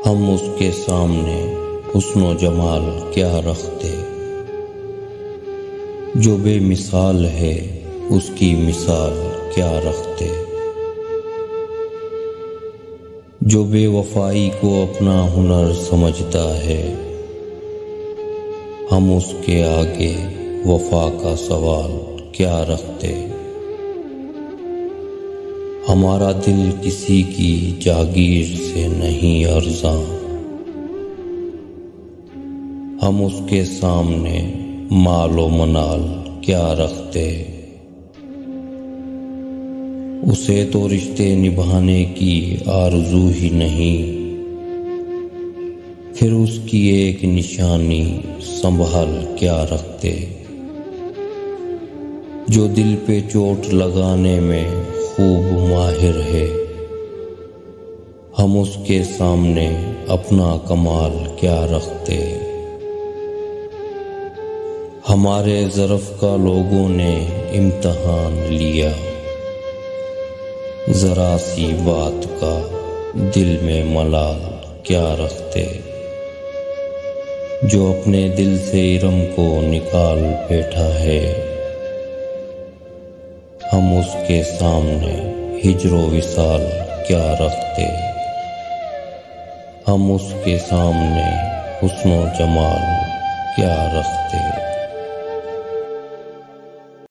हम उसके सामने हुस्न जमाल क्या रखते। जो बेमिसाल है उसकी मिसाल क्या रखते। जो बेवफाई को अपना हुनर समझता है, हम उसके आगे वफा का सवाल क्या रखते। हमारा दिल किसी की जागीर से नहीं अर्ज़ां, हम उसके सामने मालो मनाल क्या रखते। उसे तो रिश्ते निभाने की आरज़ू ही नहीं, फिर उसकी एक निशानी संभाल क्या रखते। जो दिल पे चोट लगाने में खूब माहिर है, हम उसके सामने अपना कमाल क्या रखते। हमारे ज़र्फ़ का लोगों ने इम्तिहान लिया, ज़रा सी बात का दिल में मलाल क्या रखते। जो अपने दिल से इरम को निकाल बैठा है, हम उसके सामने हिज्रो विसाल क्या रखते। हम उसके सामने हुस्नो जमाल क्या रखते।